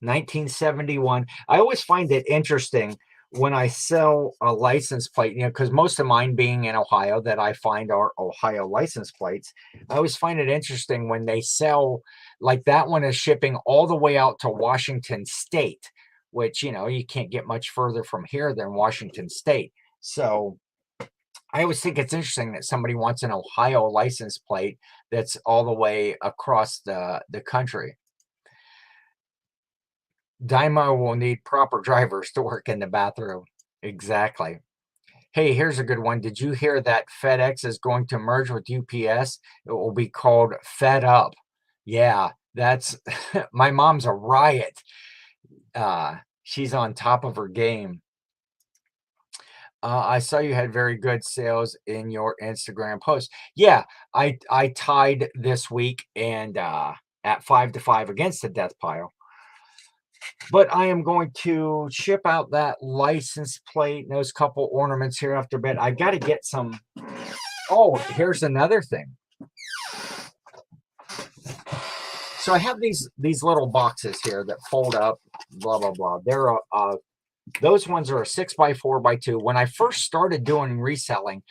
1971. I always find it interesting when I sell a license plate, because most of mine being in Ohio that I find are Ohio license plates. I always find it interesting when they sell, like that one is shipping all the way out to Washington State, which, you can't get much further from here than Washington State. So I always think it's interesting that somebody wants an Ohio license plate that's all the way across the country. Dymo will need proper drivers to work in the bathroom. Exactly. Hey, here's a good one. Did you hear that FedEx is going to merge with UPS? It will be called Fed Up. Yeah, that's my mom's a riot. She's on top of her game. I saw you had very good sales in your Instagram post. Yeah, I tied this week and at 5-5 against the death pile. But I am going to ship out that license plate and those couple ornaments here after bed. I got to get some. Oh, here's another thing. So I have these little boxes here that fold up. Blah blah blah. They're those ones are a 6x4x2. When I first started doing reselling,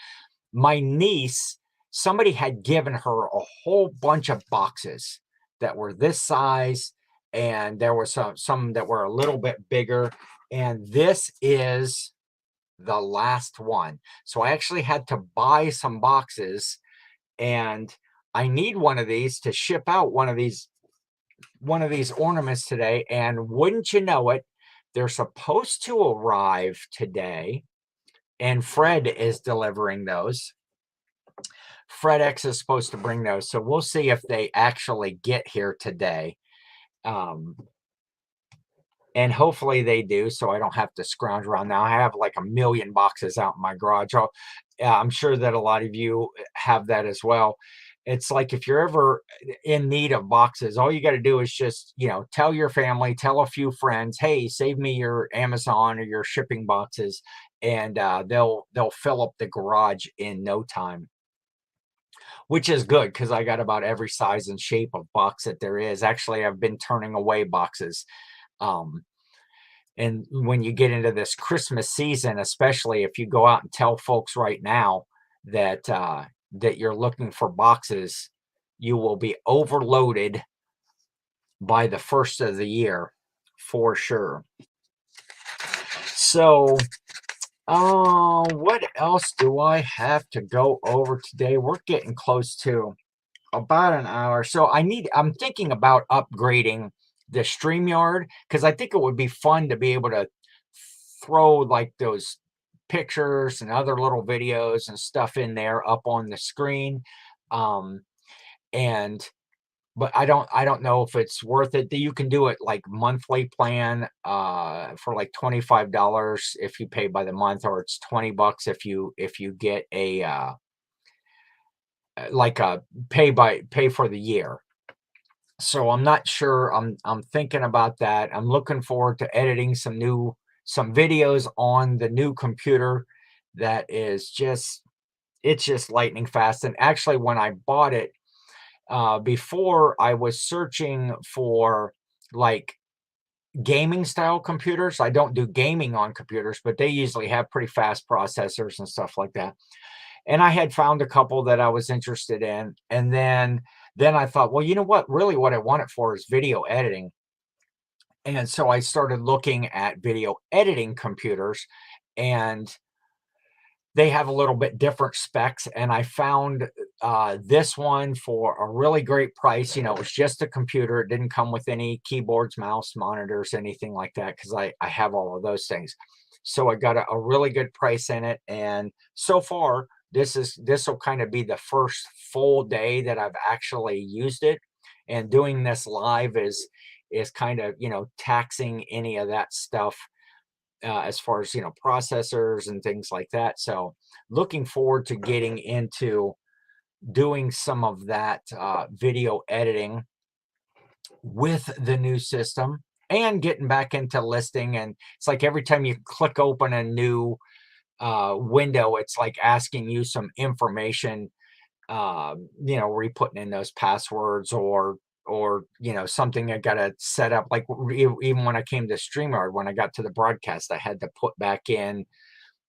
my niece, somebody had given her a whole bunch of boxes that were this size, and there were some that were a little bit bigger, and this is the last one. So I actually had to buy some boxes, and I need one of these to ship out one of these ornaments today. And wouldn't you know it, they're supposed to arrive today, and Fred is delivering those. FredEx is supposed to bring those, so we'll see if they actually get here today. And hopefully they do, so I don't have to scrounge around. Now I have like a million boxes out in my garage. I'm sure that a lot of you have that as well. It's like if you're ever in need of boxes, all you got to do is just, tell your family, tell a few friends, hey, save me your Amazon or your shipping boxes, and they'll fill up the garage in no time. Which is good because I got about every size and shape of box that there is. Actually, I've been turning away boxes. And when you get into this Christmas season, especially if you go out and tell folks right now that that you're looking for boxes, you will be overloaded by the first of the year for sure. So what else do I have to go over today? We're getting close to about an hour. So I'm thinking about upgrading the StreamYard because I think it would be fun to be able to throw like those pictures and other little videos and stuff in there up on the screen. And but I don't know if it's worth it. You can do it like monthly plan for like $25 if you pay by the month, or it's $20 if you get a like a pay for the year. So I'm not sure. I'm thinking about that. I'm looking forward to editing some videos on the new computer that is it's just lightning fast. And actually when I bought it, before I was searching for like gaming style computers. I don't do gaming on computers, but they usually have pretty fast processors and stuff like that. And I had found a couple that I was interested in. And then I thought, well, you know what? Really what I want it for is video editing. And so I started looking at video editing computers, and they have a little bit different specs. And I found this one for a really great price. It was just a computer. It didn't come with any keyboards, mouse, monitors, anything like that, because I have all of those things. So I got a really good price in it. And so far, this will kind of be the first full day that I've actually used it. And doing this live is kind of, taxing any of that stuff as far as, processors and things like that. So looking forward to getting into doing some of that video editing with the new system and getting back into listing. And it's like every time you click open a new window, it's like asking you some information, re-putting in those passwords or something I got to set up. Like even when I came to StreamYard, when I got to the broadcast, I had to put back in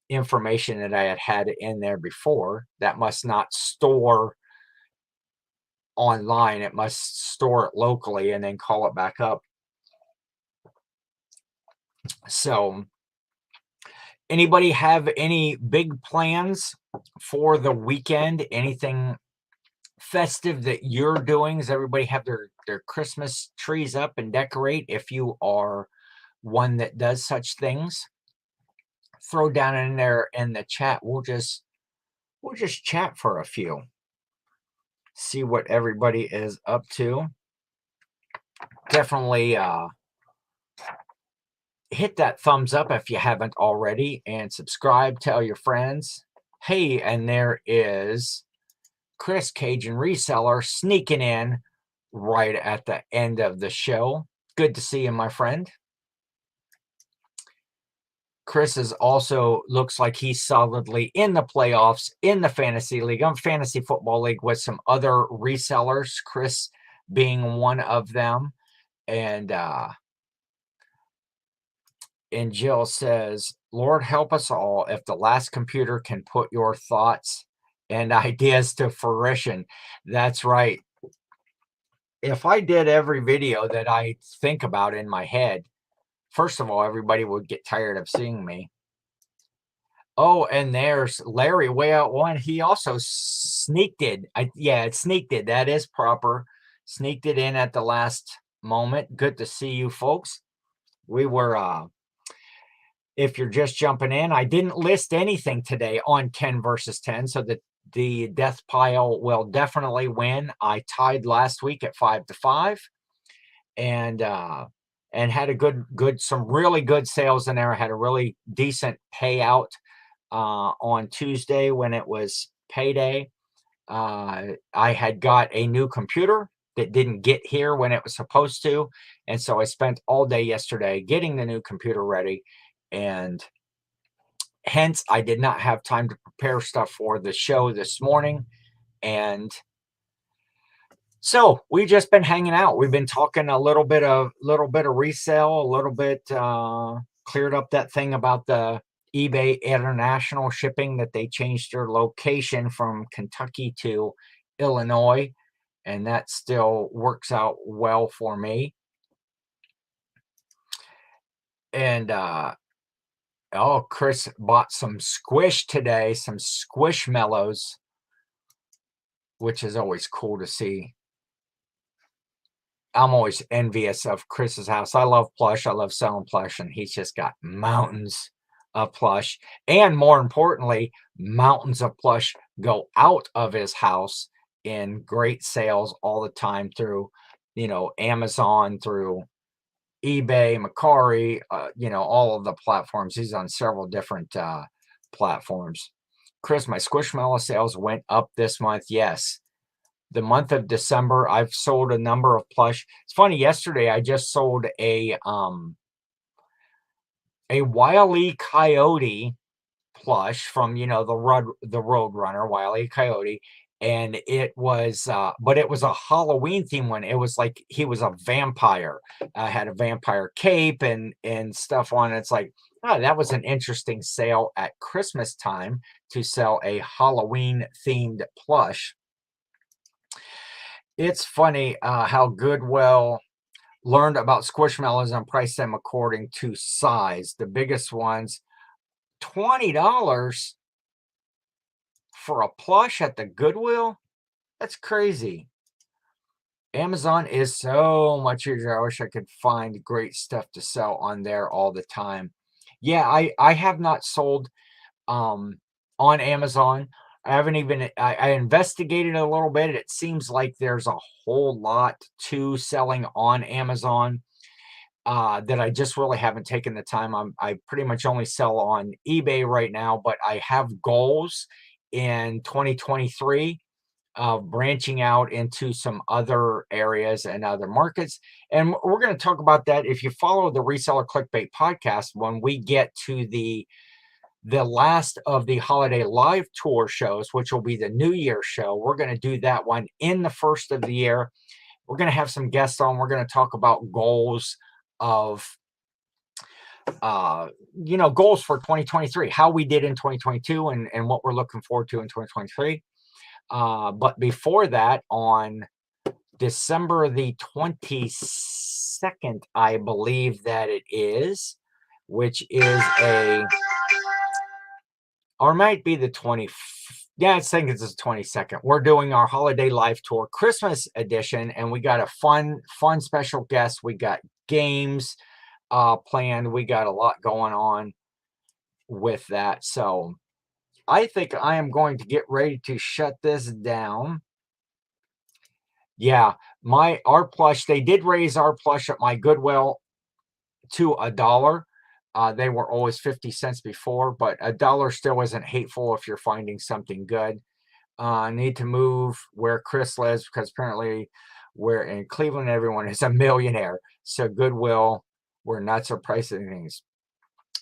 information that I had in there before. That must not store online. It must store it locally and then call it back up. So anybody have any big plans for the weekend? Anything festive that you're doing? Does everybody have their Christmas trees up and decorate? If you are one that does such things, throw down in there in the chat. We'll just chat for a few. See what everybody is up to. Definitely hit that thumbs up if you haven't already, and subscribe, tell your friends. Hey, and there is Chris, Cajun Reseller, sneaking in right at the end of the show. Good to see you, my friend. Chris is also looks like he's solidly in the playoffs in the fantasy league. I'm fantasy football league with some other resellers, Chris being one of them. And Jill says, Lord help us all if the last computer can put your thoughts and ideas to fruition. That's right. If I did every video that I think about in my head, first of all, everybody would get tired of seeing me. Oh, and there's Larry way out one. He also sneaked it. Yeah, it sneaked it. That is proper. Sneaked it in at the last moment. Good to see you folks. We were if you're just jumping in, I didn't list anything today on 10 versus 10, so that the death pile will definitely win. I tied last week at 5-5, and had a some really good sales in there. I had a really decent payout on Tuesday when it was payday. I had got a new computer that didn't get here when it was supposed to, and so I spent all day yesterday getting the new computer ready, and hence I did not have time to prepare stuff for the show this morning. And so we've just been hanging out. We've been talking a little bit of resale, a little bit cleared up that thing about the eBay international shipping, that they changed their location from Kentucky to Illinois, and that still works out well for me. And oh, Chris bought some squish today, some squishmallows, which is always cool to see. I'm always envious of Chris's house. I love plush. I love selling plush, and he's just got mountains of plush. And more importantly, mountains of plush go out of his house in great sales all the time through, Amazon, through eBay, Macari, all of the platforms. He's on several different platforms. Chris, my Squishmallow sales went up this month. Yes. The month of December, I've sold a number of plush. It's funny, yesterday I just sold a Wile E. Coyote plush from, the Road Runner, Wile E. Coyote. And it was, but it was a Halloween theme one. It was like he was a vampire. Had a vampire cape and stuff on it. It's like, that was an interesting sale at Christmas time to sell a Halloween themed plush. It's funny how Goodwill learned about Squishmallows and priced them according to size. The biggest ones, $20 for a plush at the Goodwill? That's crazy. Amazon is so much easier. I wish I could find great stuff to sell on there all the time. Yeah, I have not sold on Amazon. I haven't even, I investigated a little bit. It seems like there's a whole lot to selling on Amazon that I just really haven't taken the time. I pretty much only sell on eBay right now, but I have goals in 2023 of branching out into some other areas and other markets. And we're going to talk about that. If you follow the Reseller Clickbait podcast, when we get to the last of the holiday live tour shows, which will be the New Year show, we're going to do that one in the first of the year. We're going to have some guests on. We're going to talk about goals of, goals for 2023, how we did in 2022 and what we're looking forward to in 2023. But before that, on December the 22nd, I believe that it is, which is or might be the 20th. Yeah, I think it's the 22nd. We're doing our holiday live tour, Christmas edition, and we got a fun special guest. We got games planned. We got a lot going on with that. So I think I am going to get ready to shut this down. Yeah, our plush, they did raise our plush at my Goodwill to $1. They were always 50 cents before, but a dollar still isn't hateful if you're finding something good. Need to move where Chris lives because apparently we're in Cleveland. Everyone is a millionaire. So Goodwill, we're nuts are pricing things.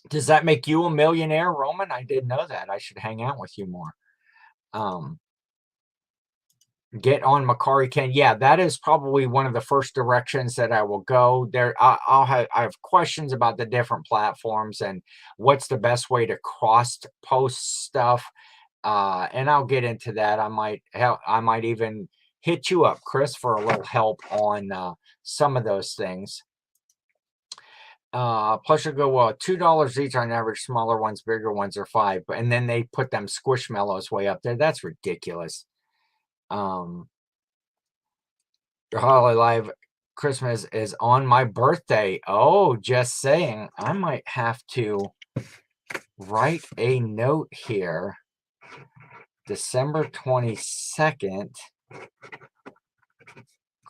Does that make you a millionaire, Roman? I didn't know that. I should hang out with you more. Get on Macari Ken. Yeah, that is probably one of the first directions that I will go there. I have questions about the different platforms and what's the best way to cross post stuff. And I'll get into that. I might even hit you up, Chris, for a little help on some of those things. Plus you go, well, $2 each on average. Smaller ones, bigger ones are $5. And then they put them squishmallows way up there. That's ridiculous. Holly Live Christmas is on my birthday. Oh, just saying. I might have to write a note here. December 22nd,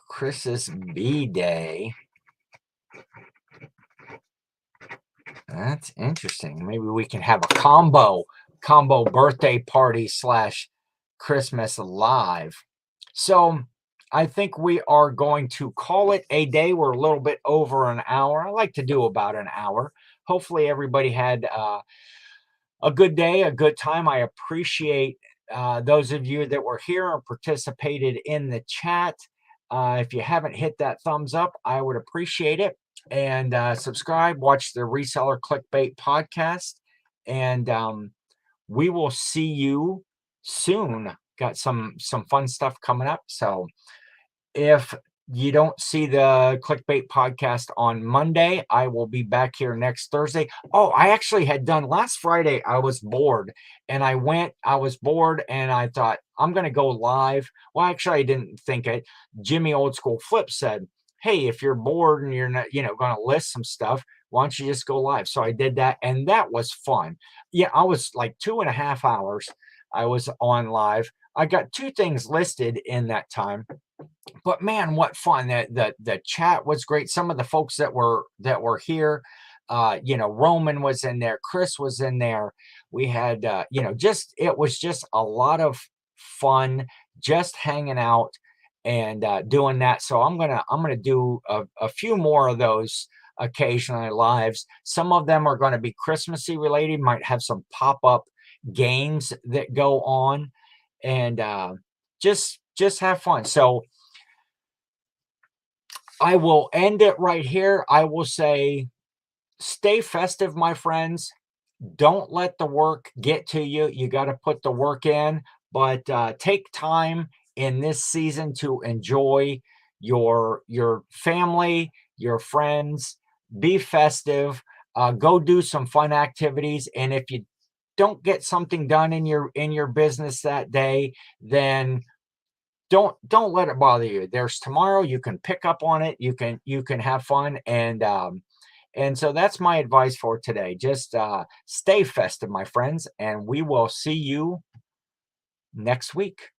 Chris's B-Day. That's interesting. Maybe we can have a combo birthday party / Christmas live. So I think we are going to call it a day. We're a little bit over an hour. I like to do about an hour. Hopefully everybody had a good day, a good time. I appreciate those of you that were here and participated in the chat. If you haven't hit that thumbs up, I would appreciate it. And subscribe, watch the Reseller Clickbait podcast. And we will see you soon. Got some fun stuff coming up. So if you don't see the Clickbait podcast on Monday, I will be back here next Thursday. Oh, I actually had done last Friday. I was bored and I was bored and I thought I'm going to go live. Well, actually, I didn't think it. Jimmy Old School Flip said, hey, if you're bored and you're not, going to list some stuff, why don't you just go live? So I did that and that was fun. Yeah, I was like 2.5 hours. I was on live. I got 2 things listed in that time. But man, what fun. The chat was great. Some of the folks that were here, Roman was in there, Chris was in there. We had it was just a lot of fun just hanging out and doing that. So I'm gonna do a few more of those occasionally lives. Some of them are going to be Christmassy related, might have some pop-up games that go on, and just have fun. So I will end it right here. I will say, stay festive, my friends. Don't let the work get to you. You got to put the work in, but take time in this season to enjoy your family, your friends. Be festive. Go do some fun activities. And if you don't get something done in your business that day, then don't let it bother you. There's tomorrow. You can pick up on it. You can have fun. And so that's my advice for today. Just stay festive, my friends, and we will see you next week.